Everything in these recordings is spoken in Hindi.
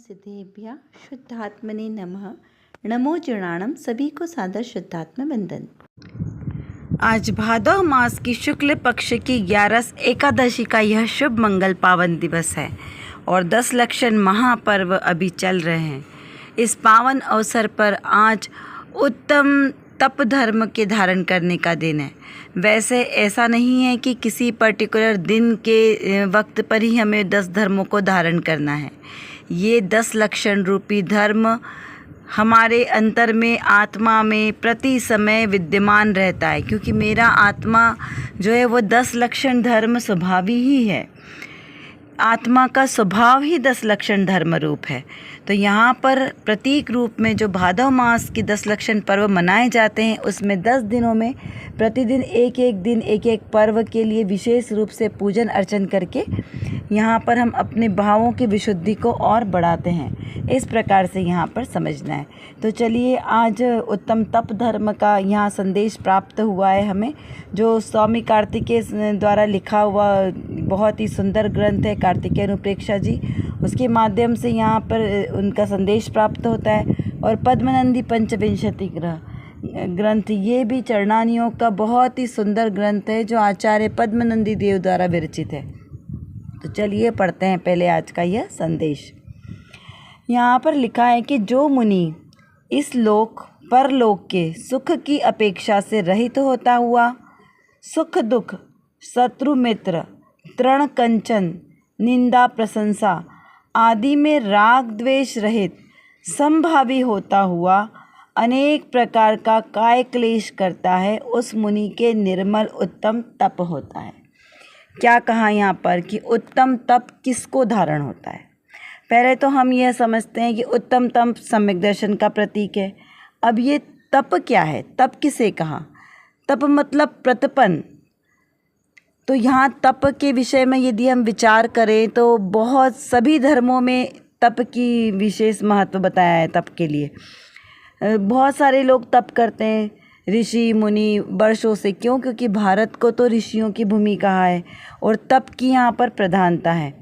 सिद्धेभ्यः शुद्धात्मने नमः। नमो जुणाणम। सभी को सादर शुद्धात्म वंदन। आज भादव मास की शुक्ल पक्ष की 11 एकादशी का यह शुभ मंगल पावन दिवस है और 10 लक्षण महापर्व अभी चल रहे हैं। इस पावन अवसर पर आज उत्तम तप धर्म के धारण करने का दिन है। वैसे ऐसा नहीं है कि किसी पर्टिकुलर दिन के वक्त पर ही हमें 10 धर्मों को धारण करना है। ये 10 लक्षण रूपी धर्म हमारे अंतर में, आत्मा में प्रति समय विद्यमान रहता है, क्योंकि मेरा आत्मा जो है वो 10 लक्षण धर्म स्वभावी ही है। आत्मा का स्वभाव ही 10 लक्षण धर्म रूप है। तो यहाँ पर प्रतीक रूप में जो भादव मास की 10 लक्षण पर्व मनाए जाते हैं, उसमें 10 दिनों में प्रतिदिन एक एक पर्व के लिए विशेष रूप से पूजन अर्चन करके यहाँ पर हम अपने भावों की विशुद्धि को और बढ़ाते हैं। इस प्रकार से यहाँ पर समझना है। तो चलिए, आज उत्तम तप धर्म का यहाँ संदेश प्राप्त हुआ है हमें, जो स्वामी कार्तिकेय द्वारा लिखा हुआ बहुत ही सुंदर ग्रंथ है, कार्तिकेय अनुप्रेक्षा जी। उसके माध्यम से यहाँ पर उनका संदेश प्राप्त होता है। और पद्मनंदी पंचविंशति ग्रंथ, ये भी चरणानियों का बहुत ही सुंदर ग्रंथ है, जो आचार्य पद्मनंदी देव द्वारा विरचित है। तो चलिए पढ़ते हैं पहले आज का यह संदेश। यहाँ पर लिखा है कि जो मुनि इस लोक परलोक के सुख की अपेक्षा से रहित होता हुआ सुख दुख, शत्रु मित्र, तृण कंचन, निंदा प्रशंसा आदि में राग द्वेष रहित संभावी होता हुआ अनेक प्रकार का काय क्लेश करता है, उस मुनि के निर्मल उत्तम तप होता है। क्या कहा यहाँ पर कि उत्तम तप किसको धारण होता है? पहले तो हम यह समझते हैं कि उत्तम तप सम्यक दर्शन का प्रतीक है। अब ये तप क्या है? तप किसे कहा? तप मतलब प्रतपन। तो यहाँ तप के विषय में यदि हम विचार करें तो बहुत सभी धर्मों में तप की विशेष महत्व बताया है। तप के लिए बहुत सारे लोग तप करते हैं, ऋषि मुनि वर्षों से। क्यों? क्योंकि भारत को तो ऋषियों की भूमि कहा है और तप की यहाँ पर प्रधानता है।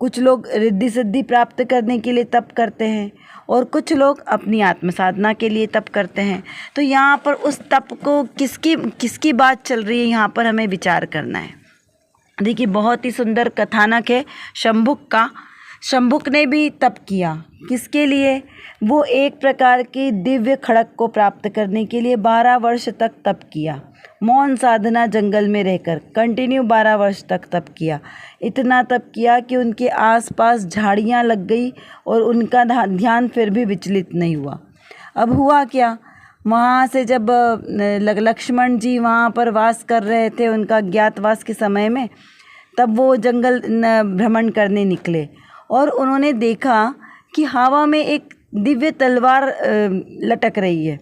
कुछ लोग रिद्धि सिद्धि प्राप्त करने के लिए तप करते हैं और कुछ लोग अपनी आत्म साधना के लिए तप करते हैं। तो यहाँ पर उस तप को किसकी बात चल रही है, यहाँ पर हमें विचार करना है। देखिए, बहुत ही सुंदर कथानक है शंभुक का। शंभुक ने भी तप किया। किसके लिए? वो एक प्रकार की दिव्य खड़क को प्राप्त करने के लिए 12 वर्ष तक तप किया। मौन साधना जंगल में रहकर कंटिन्यू 12 वर्ष तक तप किया। इतना तप किया कि उनके आसपास झाड़ियाँ लग गई और उनका ध्यान फिर भी विचलित नहीं हुआ। अब हुआ क्या? वहाँ से जब लक्ष्मण जी वहाँ पर वास कर रहे थे, उनका ज्ञातवास के समय में, तब वो जंगल भ्रमण करने निकले और उन्होंने देखा कि हवा में एक दिव्य तलवार लटक रही है।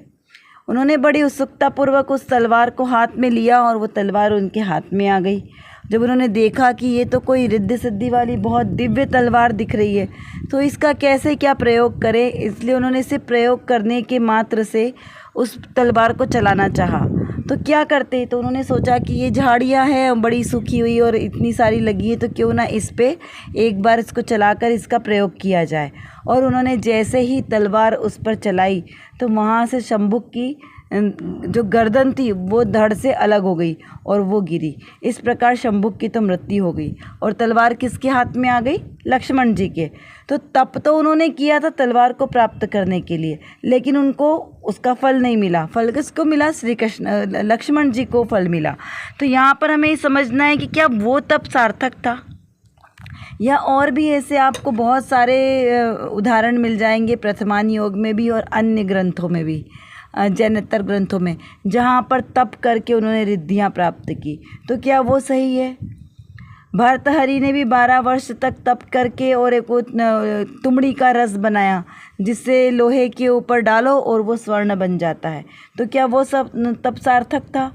उन्होंने बड़ी उत्सुकतापूर्वक उस तलवार को हाथ में लिया और वो तलवार उनके हाथ में आ गई। जब उन्होंने देखा कि ये तो कोई रिद्धि सिद्धि वाली बहुत दिव्य तलवार दिख रही है, तो इसका कैसे क्या प्रयोग करें, इसलिए उन्होंने इसे प्रयोग करने के मात्र से उस तलवार को चलाना चाहा। तो क्या करते? तो उन्होंने सोचा कि ये झाड़ियाँ हैं बड़ी सूखी हुई और इतनी सारी लगी है, तो क्यों ना इस पे एक बार इसको चलाकर इसका प्रयोग किया जाए। और उन्होंने जैसे ही तलवार उस पर चलाई तो वहाँ से शंभुक की जो गर्दन थी वो धड़ से अलग हो गई और वो गिरी। इस प्रकार शंभुक की तो मृत्यु हो गई और तलवार किसके हाथ में आ गई? लक्ष्मण जी के। तो तप तो उन्होंने किया था तलवार को प्राप्त करने के लिए, लेकिन उनको उसका फल नहीं मिला। फल किसको मिला? श्री कृष्ण, लक्ष्मण जी को फल मिला। तो यहाँ पर हमें समझना है कि क्या वो तप सार्थक था, या और भी ऐसे आपको बहुत सारे उदाहरण मिल जाएंगे प्रथमान योग में भी और अन्य ग्रंथों में भी, जैनेतर ग्रंथों में, जहाँ पर तप करके उन्होंने रिद्धियाँ प्राप्त की। तो क्या वो सही है? भर्तहरि ने भी 12 वर्ष तक तप करके और एक तुमड़ी का रस बनाया, जिससे लोहे के ऊपर डालो और वो स्वर्ण बन जाता है। तो क्या वो सब तप सार्थक था?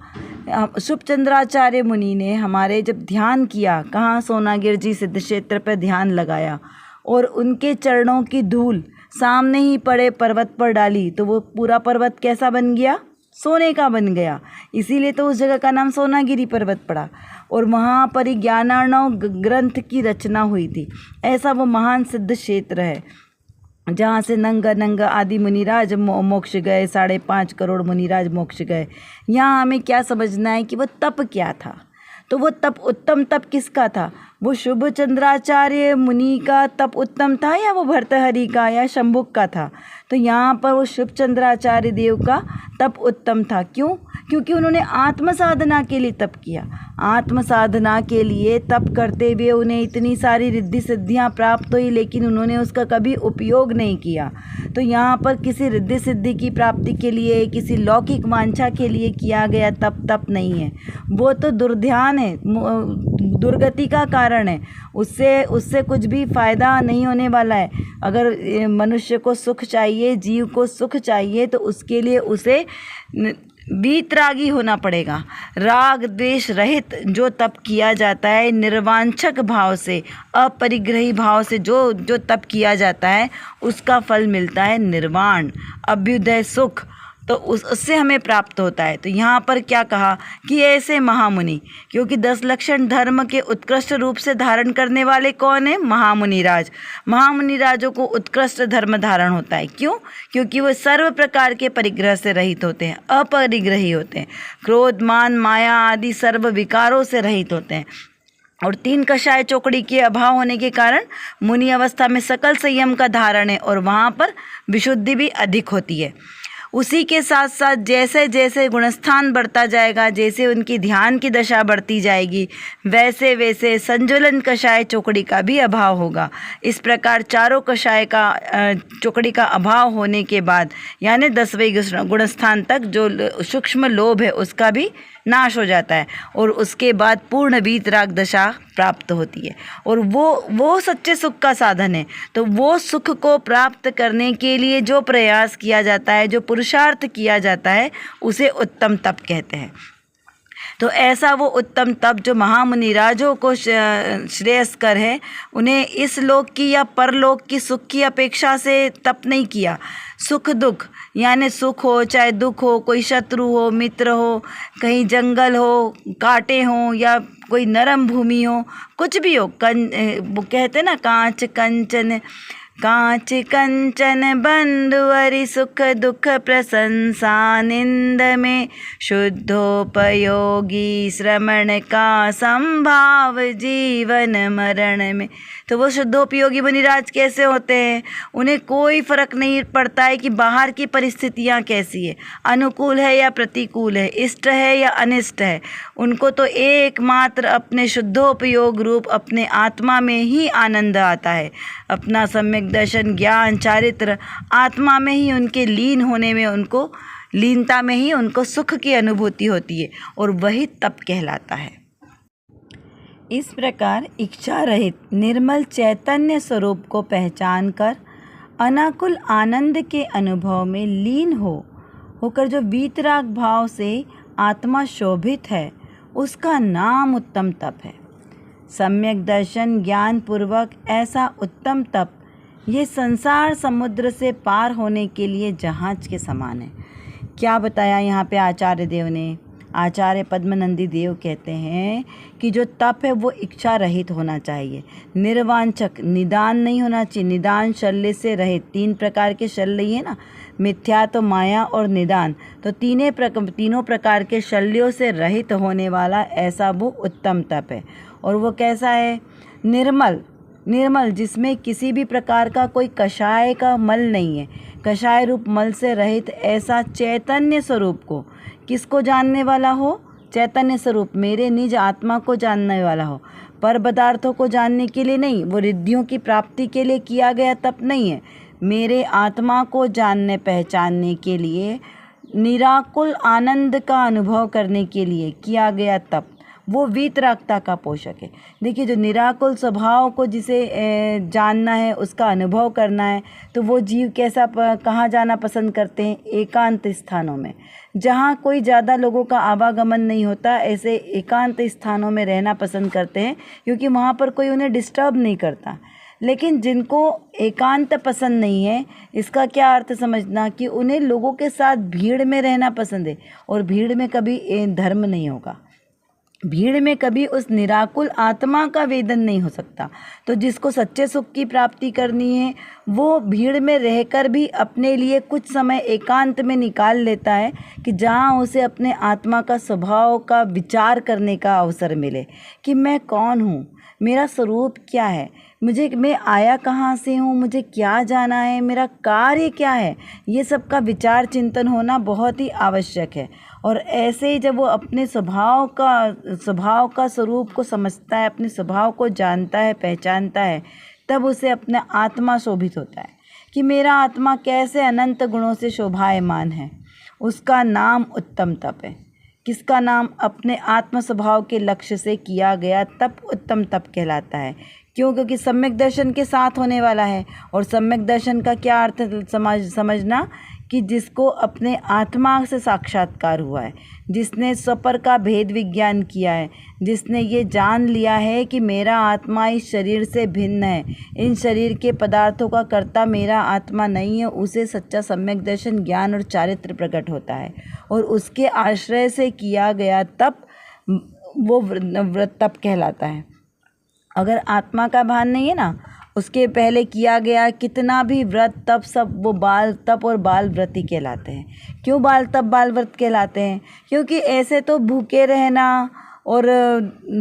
शुभचंद्राचार्य मुनि ने हमारे जब ध्यान किया, कहाँ? सोनागिर जी सिद्ध क्षेत्र पर ध्यान लगाया और उनके चरणों की धूल सामने ही पड़े पर्वत पर डाली, तो वो पूरा पर्वत कैसा बन गया? सोने का बन गया। इसीलिए तो उस जगह का नाम सोनागिरी पर्वत पड़ा और वहाँ पर ही ज्ञानार्णव ग्रंथ की रचना हुई थी। ऐसा वो महान सिद्ध क्षेत्र है। जहाँ से नंग नंग आदि मुनिराज मोक्ष गए, 5.5 करोड़ मुनिराज मोक्ष गए। यहाँ हमें क्या समझना है कि वो तप क्या था। तो वो तप, उत्तम तप किसका था? वो शुभ चंद्राचार्य मुनि का तप उत्तम था, या वो भर्तहरि का या शंभुक का था? तो यहाँ पर वो शुभ चंद्राचार्य देव का तप उत्तम था। क्यों? क्योंकि उन्होंने आत्म साधना के लिए तप किया। आत्म साधना के लिए तप करते हुए उन्हें इतनी सारी रिद्धि सिद्धियाँ प्राप्त हुई, लेकिन उन्होंने उसका कभी उपयोग नहीं किया। तो यहाँ पर किसी रिद्धि सिद्धि की प्राप्ति के लिए, किसी लौकिक वांछा के लिए किया गया तप नहीं है। वो तो दुर्ध्यान है, दुर्गति का कारण है। उससे कुछ भी फायदा नहीं होने वाला है। अगर मनुष्य को सुख चाहिए, जीव को सुख चाहिए, तो उसके लिए उसे वीतरागी होना पड़ेगा। राग द्वेष रहित जो तप किया जाता है, निर्वांछक भाव से, अपरिग्रही भाव से जो तप किया जाता है, उसका फल मिलता है निर्वाण, अभ्युदय सुख। तो उससे हमें प्राप्त होता है। तो यहाँ पर क्या कहा कि ऐसे महामुनि, क्योंकि 10 लक्षण धर्म के उत्कृष्ट रूप से धारण करने वाले कौन है? महामुनिराज। महामुनिराजों को उत्कृष्ट धर्म धारण होता है। क्यों? क्योंकि वो सर्व प्रकार के परिग्रह से रहित होते हैं, अपरिग्रही होते हैं, क्रोध मान माया आदि सर्व विकारों से रहित होते हैं। और 3 कषाय चौकड़ी के अभाव होने के कारण मुनि अवस्था में सकल संयम का धारण है, और वहाँ पर विशुद्धि भी अधिक होती है। उसी के साथ साथ जैसे जैसे गुणस्थान बढ़ता जाएगा, जैसे उनकी ध्यान की दशा बढ़ती जाएगी, वैसे वैसे संज्वलन कषाय चौकड़ी का भी अभाव होगा। इस प्रकार चारों कषाय का चौकड़ी का अभाव होने के बाद, यानी 10वें गुणस्थान तक जो सूक्ष्म लोभ है उसका भी नाश हो जाता है, और उसके बाद पूर्ण वीतराग दशा प्राप्त होती है, और वो सच्चे सुख का साधन है। तो वो सुख को प्राप्त करने के लिए जो प्रयास किया जाता है, जो पुरुषार्थ किया जाता है, उसे उत्तम तप कहते हैं। तो ऐसा वो उत्तम तप जो महामुनिराजों को श्रेयस्कर है, उन्हें इस लोक की या परलोक की सुख की अपेक्षा से तप नहीं किया। सुख दुख, यानी सुख हो चाहे दुख हो, कोई शत्रु हो, मित्र हो, कहीं जंगल हो, कांटे हो, या कोई नरम भूमि हो, कुछ भी हो, वो कहते ना, कांच कंचन बंधुअरि सुख दुख प्रशंसा निंद में शुद्धोपयोगी श्रमण का संभाव जीवन मरण में। तो वो शुद्धोपयोगी मुनिराज कैसे होते हैं? उन्हें कोई फर्क नहीं पड़ता है कि बाहर की परिस्थितियाँ कैसी है, अनुकूल है या प्रतिकूल है, इष्ट है या अनिष्ट है। उनको तो एकमात्र अपने शुद्धोपयोग रूप अपने आत्मा में ही आनंद आता है। अपना सम्यक दर्शन, ज्ञान, चारित्र आत्मा में ही उनके लीन होने में, उनको लीनता में ही उनको सुख की अनुभूति होती है, और वही तप कहलाता है। इस प्रकार इच्छा रहित निर्मल चैतन्य स्वरूप को पहचान कर अनाकुल आनंद के अनुभव में लीन होकर जो वीतराग भाव से आत्मा शोभित है, उसका नाम उत्तम तप है। सम्यक दर्शन ज्ञान पूर्वक ऐसा उत्तम तप ये संसार समुद्र से पार होने के लिए जहाज के समान है। क्या बताया यहाँ पे आचार्य देव ने? आचार्य पद्मनंदी देव कहते हैं कि जो तप है वो इच्छा रहित होना चाहिए, निर्वांछक, निदान नहीं होना चाहिए। निदान शल्य से रहित, 3 प्रकार के शल्य है ना, मिथ्या तो माया और निदान, तो तीनों प्रकार के शल्यों से रहित होने वाला ऐसा वो उत्तम तप है। और वो कैसा है? निर्मल, जिसमें किसी भी प्रकार का कोई कषाय का मल नहीं है, कषाय रूप मल से रहित ऐसा चैतन्य स्वरूप को, किसको जानने वाला हो? चैतन्य स्वरूप, मेरे निज आत्मा को जानने वाला हो। पर पदार्थों को जानने के लिए नहीं, वो रिद्धियों की प्राप्ति के लिए किया गया तप नहीं है। मेरे आत्मा को जानने पहचानने के लिए, निराकुल आनंद का अनुभव करने के लिए किया गया तप, वो वीतरागता का पोषक है। देखिए, जो निराकुल स्वभाव को जिसे जानना है, उसका अनुभव करना है, तो वो जीव कहाँ जाना पसंद करते हैं? एकांत स्थानों में, जहाँ कोई ज़्यादा लोगों का आवागमन नहीं होता, ऐसे एकांत स्थानों में रहना पसंद करते हैं, क्योंकि वहाँ पर कोई उन्हें डिस्टर्ब नहीं करता। लेकिन जिनको एकांत पसंद नहीं है, इसका क्या अर्थ समझना कि उन्हें लोगों के साथ भीड़ में रहना पसंद है, और भीड़ में कभी धर्म नहीं होगा। भीड़ में कभी उस निराकुल आत्मा का वेदन नहीं हो सकता। तो जिसको सच्चे सुख की प्राप्ति करनी है वो भीड़ में रहकर भी अपने लिए कुछ समय एकांत में निकाल लेता है कि जहाँ उसे अपने आत्मा का स्वभाव का विचार करने का अवसर मिले कि मैं कौन हूँ, मेरा स्वरूप क्या है, मैं आया कहाँ से हूँ, मुझे क्या जाना है, मेरा कार्य क्या है। ये सब का विचार चिंतन होना बहुत ही आवश्यक है। और ऐसे ही जब वो अपने स्वभाव का स्वरूप को समझता है, अपने स्वभाव को जानता है, पहचानता है, तब उसे अपना आत्मा शोभित होता है कि मेरा आत्मा कैसे अनंत गुणों से शोभायमान है। उसका नाम उत्तम तप है। किसका नाम? अपने आत्म स्वभाव के लक्ष्य से किया गया तप उत्तम तप कहलाता है। क्यों? क्योंकि सम्यक दर्शन के साथ होने वाला है। और सम्यक दर्शन का क्या अर्थ समझना कि जिसको अपने आत्मा से साक्षात्कार हुआ है, जिसने स्वपर का भेद विज्ञान किया है, जिसने ये जान लिया है कि मेरा आत्मा इस शरीर से भिन्न है, इन शरीर के पदार्थों का कर्ता मेरा आत्मा नहीं है, उसे सच्चा सम्यक दर्शन, ज्ञान और चारित्र प्रकट होता है। और उसके आश्रय से किया गया तप वो व्रत तप कहलाता है। अगर आत्मा का भान नहीं है ना, उसके पहले किया गया कितना भी व्रत तप सब वो बाल तप और बाल व्रत ही कहलाते हैं। क्यों बाल तप बाल व्रत कहलाते हैं? क्योंकि ऐसे तो भूखे रहना और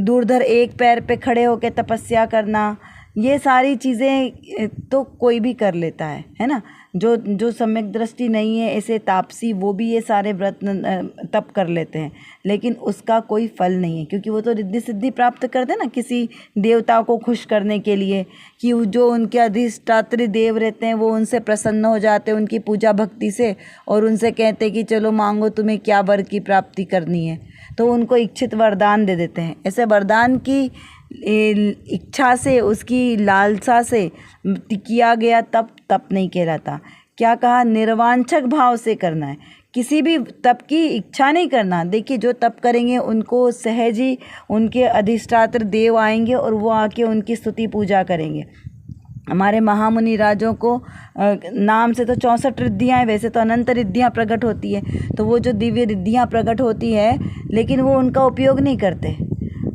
दूरधर एक पैर पे खड़े होकर तपस्या करना, ये सारी चीज़ें तो कोई भी कर लेता है ना। जो सम्यक दृष्टि नहीं है, ऐसे तापसी, वो भी ये सारे व्रत तप कर लेते हैं, लेकिन उसका कोई फल नहीं है। क्योंकि वो तो रिद्धि सिद्धि प्राप्त करते हैं ना किसी देवता को खुश करने के लिए, कि जो उनके अधिष्ठात्री देव रहते हैं वो उनसे प्रसन्न हो जाते हैं उनकी पूजा भक्ति से, और उनसे कहते हैं कि चलो मांगो तुम्हें क्या वर की प्राप्ति करनी है, तो उनको इच्छित वरदान दे देते हैं। ऐसे वरदान की इच्छा से, उसकी लालसा से किया गया तप नहीं कहलाता। क्या कहा? निर्वांछक भाव से करना है, किसी भी तप की इच्छा नहीं करना। देखिए जो तप करेंगे उनको सहज ही उनके अधिष्ठात्र देव आएंगे और वो आके उनकी स्तुति पूजा करेंगे। हमारे महामुनि राजों को नाम से तो 64 रिद्धियाँ हैं, वैसे तो अनंत रिद्धियाँ प्रकट होती है। तो वो जो दिव्य रिद्धियाँ प्रकट होती है, लेकिन वो उनका उपयोग नहीं करते।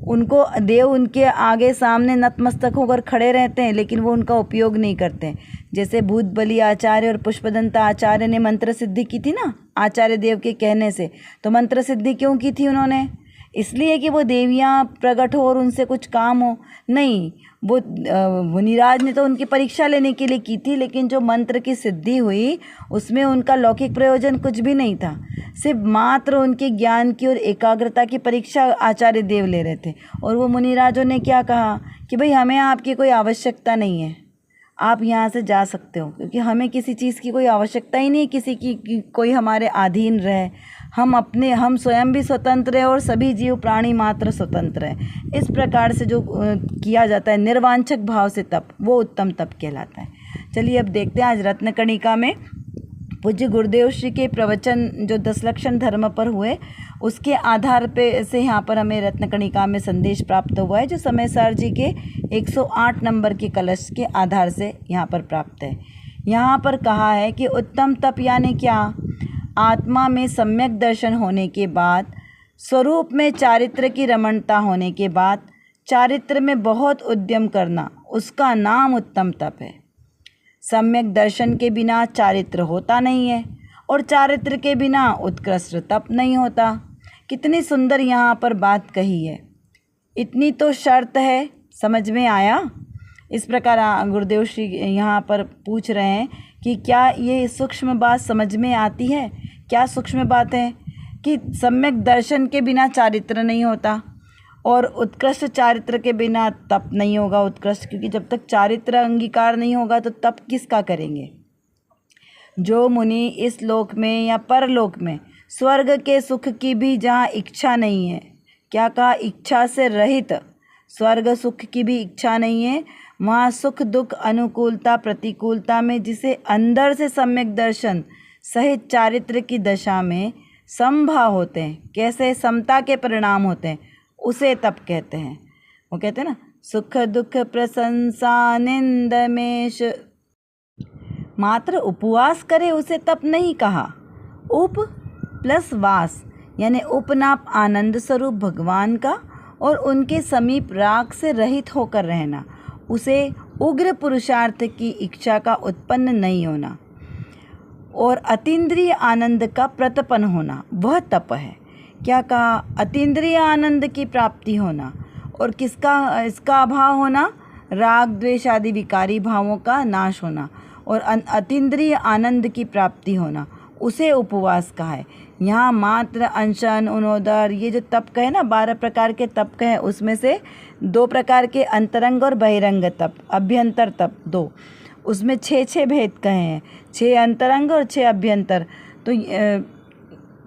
उनको देव उनके आगे सामने नतमस्तक होकर खड़े रहते हैं, लेकिन वो उनका उपयोग नहीं करते। जैसे भूत बलि आचार्य और पुष्पदंता आचार्य ने मंत्र सिद्धि की थी ना आचार्य देव के कहने से। तो मंत्र सिद्धि क्यों की थी उन्होंने? इसलिए कि वो देवियाँ प्रकट हो और उनसे कुछ काम हो? नहीं, वो मुनिराज ने तो उनकी परीक्षा लेने के लिए की थी, लेकिन जो मंत्र की सिद्धि हुई उसमें उनका लौकिक प्रयोजन कुछ भी नहीं था। सिर्फ मात्र उनके ज्ञान की और एकाग्रता की परीक्षा आचार्य देव ले रहे थे। और वो मुनिराजों ने क्या कहा कि भाई हमें आपकी कोई आवश्यकता नहीं है, आप यहाँ से जा सकते हो, क्योंकि हमें किसी चीज़ की कोई आवश्यकता ही नहीं, किसी की कोई हमारे अधीन रहे। हम स्वयं भी स्वतंत्र है और सभी जीव प्राणी मात्र स्वतंत्र है। इस प्रकार से जो किया जाता है निर्वांछक भाव से तप, वो उत्तम तप कहलाता है। चलिए अब देखते हैं आज रत्नकणिका में पूज्य गुरुदेव श्री के प्रवचन जो 10 लक्षण धर्म पर हुए, उसके आधार पे से यहाँ पर हमें रत्नकणिका में संदेश प्राप्त हुआ है, जो समय सार जी के 108 नंबर के कलश के आधार से यहाँ पर प्राप्त है। यहाँ पर कहा है कि उत्तम तप यानी क्या? आत्मा में सम्यक दर्शन होने के बाद, स्वरूप में चारित्र की रमणता होने के बाद, चारित्र में बहुत उद्यम करना, उसका नाम उत्तम तप है। सम्यक दर्शन के बिना चारित्र होता नहीं है, और चारित्र के बिना उत्कृष्ट तप नहीं होता। कितनी सुंदर यहाँ पर बात कही है। इतनी तो शर्त है, समझ में आया? इस प्रकार गुरुदेव श्री यहाँ पर पूछ रहे हैं कि क्या ये सूक्ष्म बात समझ में आती है? क्या सूक्ष्म बात है कि सम्यक दर्शन के बिना चारित्र नहीं होता, और उत्कृष्ट चारित्र के बिना तप नहीं होगा उत्कृष्ट, क्योंकि जब तक चारित्र अंगीकार नहीं होगा तो तप किसका करेंगे? जो मुनि इस लोक में या परलोक में स्वर्ग के सुख की भी जहाँ इच्छा नहीं है, क्या कहा? इच्छा से रहित, स्वर्ग सुख की भी इच्छा नहीं है, वहाँ सुख दुख अनुकूलता प्रतिकूलता में जिसे अंदर से सम्यक दर्शन सहित चारित्र की दशा में समभाव होते हैं, कैसे समता के परिणाम होते हैं, उसे तप कहते हैं। वो कहते हैं ना, सुख दुख प्रशंसा निंद मेष, मात्र उपवास करे उसे तप नहीं कहा। उप प्लस वास यानी उपनाप आनंद स्वरूप भगवान का, और उनके समीप राग से रहित होकर रहना, उसे उग्र पुरुषार्थ की इच्छा का उत्पन्न नहीं होना और अतीन्द्रिय आनंद का प्रतपन होना, वह तप है। क्या कहा? अतीन्द्रिय आनंद की प्राप्ति होना और किसका इसका अभाव होना? राग द्वेष आदि विकारी भावों का नाश होना और अतीन्द्रिय आनंद की प्राप्ति होना, उसे उपवास कहा है। यहाँ मात्र, अनशन, उनोदर, ये जो तप कहे ना, 12 प्रकार के तप कहे, उसमें से 2 प्रकार के अंतरंग और बहिरंग तप, अभ्यंतर तप 2, उसमें 6 भेद कहे हैं, 6 अंतरंग और 6 अभ्यंतर, तो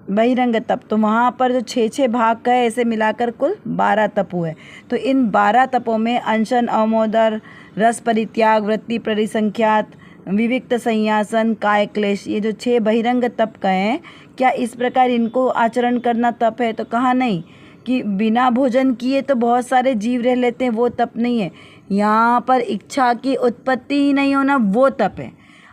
बहिरंग तप। तो वहाँ पर जो 6 भाग कहे, ऐसे मिलाकर कुल 12 तप हुए। तो इन 12 तपों में अनशन, अवमोदर, रस परित्याग, वृत्ति परिसंख्यात, विविक्त संयासन, काय क्लेश, ये जो 6 बहिरंग तप कहे हैं, क्या इस प्रकार इनको आचरण करना तप है? तो कहा नहीं कि बिना भोजन किए तो बहुत सारे जीव रह लेते हैं, वो तप नहीं है। यहाँ पर इच्छा की उत्पत्ति ही नहीं होना, वो तप है।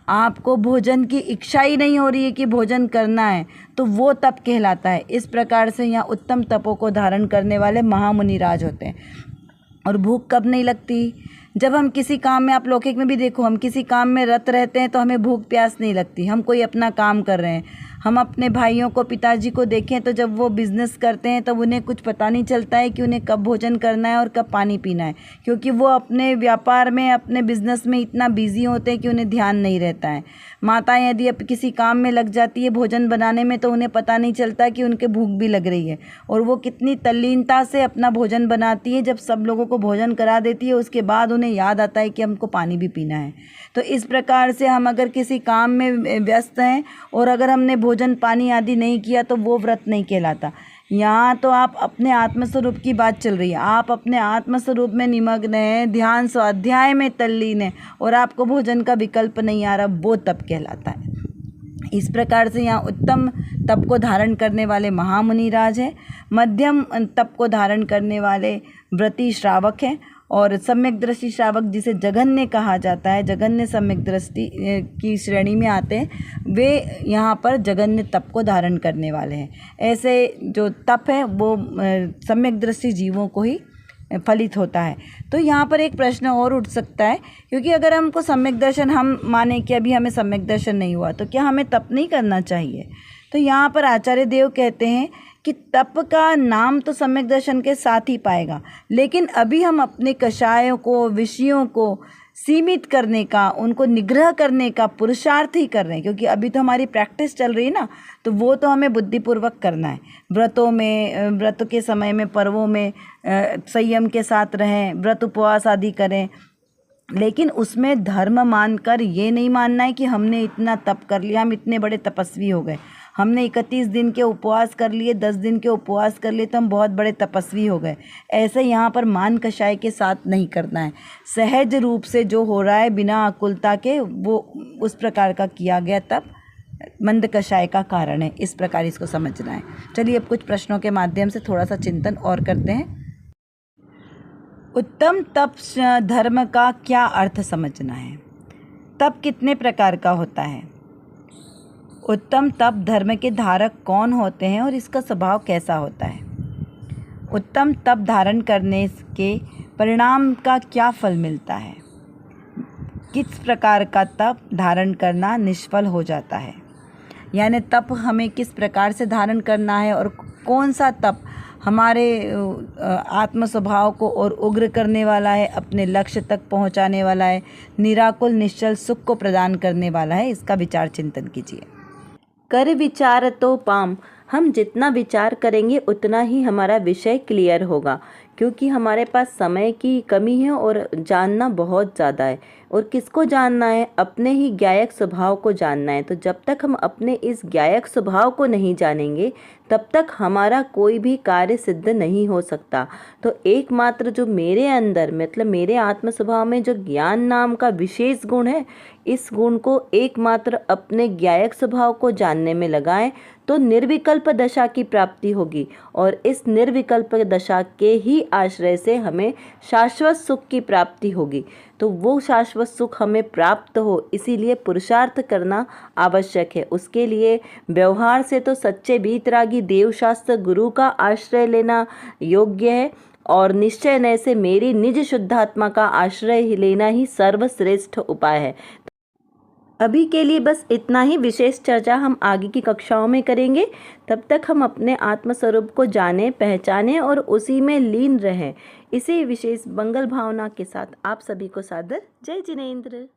आपको भोजन की इच्छा ही नहीं हो रही है कि भोजन करना है, तो वो तप कहलाता है। इस प्रकार से यहाँ उत्तम तपों को धारण करने वाले महामुनिराज होते हैं। और भूख कब नहीं लगती? जब हम किसी काम में, आप लौकिक में भी देखो, हम किसी काम में रत रहते हैं तो हमें भूख प्यास नहीं लगती। हम कोई अपना काम कर रहे हैं, हम अपने भाइयों को, पिताजी को देखें तो जब वो बिज़नेस करते हैं तब उन्हें कुछ पता नहीं चलता है कि उन्हें कब भोजन करना है और कब पानी पीना है, क्योंकि वो अपने व्यापार में, अपने बिज़नेस में इतना बिजी होते हैं कि उन्हें ध्यान नहीं रहता है। माताएं यदि अब किसी काम में लग जाती है भोजन बनाने में, तो उन्हें पता नहीं चलता कि उनके भूख भी लग रही है, और वो कितनी तल्लीनता से अपना भोजन बनाती है। जब सब लोगों को भोजन करा देती है, उसके बाद उन्हें याद आता है कि हमको पानी भी पीना है। तो इस प्रकार से हम अगर किसी काम में व्यस्त हैं और अगर हमने भोजन पानी आदि नहीं किया तो वो व्रत नहीं कहलाता। यहाँ तो आप अपने आत्मस्वरूप की बात चल रही है, आप अपने आत्मस्वरूप में निमग्न हैं, ध्यान स्वाध्याय में तल्लीन है और आपको भोजन का विकल्प नहीं आ रहा, वो तप कहलाता है। इस प्रकार से यहाँ उत्तम तप को धारण करने वाले महामुनिराज हैं, मध्यम तप को धारण करने वाले व्रती श्रावक हैं, और सम्यक दृष्टि श्रावक जिसे जघन्य कहा जाता है, जघन्य सम्यक दृष्टि की श्रेणी में आते हैं, वे यहाँ पर जघन्य तप को धारण करने वाले हैं। ऐसे जो तप है वो सम्यक दृष्टि जीवों को ही फलित होता है। तो यहाँ पर एक प्रश्न और उठ सकता है, क्योंकि अगर हमको सम्यक दर्शन, हम माने कि अभी हमें सम्यक दर्शन नहीं हुआ, तो क्या हमें तप नहीं करना चाहिए? तो यहाँ पर आचार्य देव कहते हैं कि तप का नाम तो सम्यक दर्शन के साथ ही पाएगा, लेकिन अभी हम अपने कषायों को, विषयों को सीमित करने का, उनको निग्रह करने का पुरुषार्थ ही कर रहे हैं, क्योंकि अभी तो हमारी प्रैक्टिस चल रही है ना, तो वो तो हमें बुद्धिपूर्वक करना है। व्रतों में, व्रत के समय में, पर्वों में संयम के साथ रहें, व्रत उपवास आदि करें, लेकिन उसमें धर्म मानकर ये नहीं मानना है कि हमने इतना तप कर लिया, हम इतने बड़े तपस्वी हो गए, हमने 31 दिन के उपवास कर लिए, 10 दिन के उपवास कर लिए तो हम बहुत बड़े तपस्वी हो गए। ऐसे यहाँ पर मान कषाय के साथ नहीं करना है। सहज रूप से जो हो रहा है बिना आकुलता के, वो उस प्रकार का किया गया तप मंद कषाय का कारण है। इस प्रकार इसको समझना है। चलिए अब कुछ प्रश्नों के माध्यम से थोड़ा सा चिंतन और करते हैं। उत्तम तप धर्म का क्या अर्थ समझना है? तप कितने प्रकार का होता है? उत्तम तप धर्म के धारक कौन होते हैं और इसका स्वभाव कैसा होता है? उत्तम तप धारण करने के परिणाम का क्या फल मिलता है? किस प्रकार का तप धारण करना निष्फल हो जाता है? यानी तप हमें किस प्रकार से धारण करना है और कौन सा तप हमारे आत्म स्वभाव को और उग्र करने वाला है, अपने लक्ष्य तक पहुंचाने वाला है, निराकुल निश्चल सुख को प्रदान करने वाला है, इसका विचार चिंतन कीजिए। कर विचार तो पाम, हम जितना विचार करेंगे उतना ही हमारा विषय क्लियर होगा, क्योंकि हमारे पास समय की कमी है और जानना बहुत ज़्यादा है। और किसको जानना है? अपने ही ज्ञायक स्वभाव को जानना है। तो जब तक हम अपने इस ज्ञायक स्वभाव को नहीं जानेंगे तब तक हमारा कोई भी कार्य सिद्ध नहीं हो सकता। तो एकमात्र जो मेरे अंदर, मतलब मेरे आत्म स्वभाव में जो ज्ञान नाम का विशेष गुण है, इस गुण को एकमात्र अपने ज्ञायक स्वभाव को जानने में लगाएं तो निर्विकल्प दशा की प्राप्ति होगी, और इस निर्विकल्प दशा के ही आश्रय से हमें शाश्वत सुख की प्राप्ति होगी। तो वो शाश्वत सुख हमें प्राप्त हो, इसीलिए पुरुषार्थ करना आवश्यक है। उसके लिए व्यवहार से तो सच्चे वीतरागी देवशास्त्र गुरु का आश्रय लेना योग्य है, और निश्चय से मेरी निज शुद्धात्मा का आश्रय लेना ही सर्वश्रेष्ठ उपाय है। अभी के लिए बस इतना ही। विशेष चर्चा हम आगे की कक्षाओं में करेंगे। तब तक हम अपने आत्मस्वरूप को जानें, पहचानें और उसी में लीन रहें। इसी विशेष मंगल भावना के साथ आप सभी को सादर जय जिनेंद्र।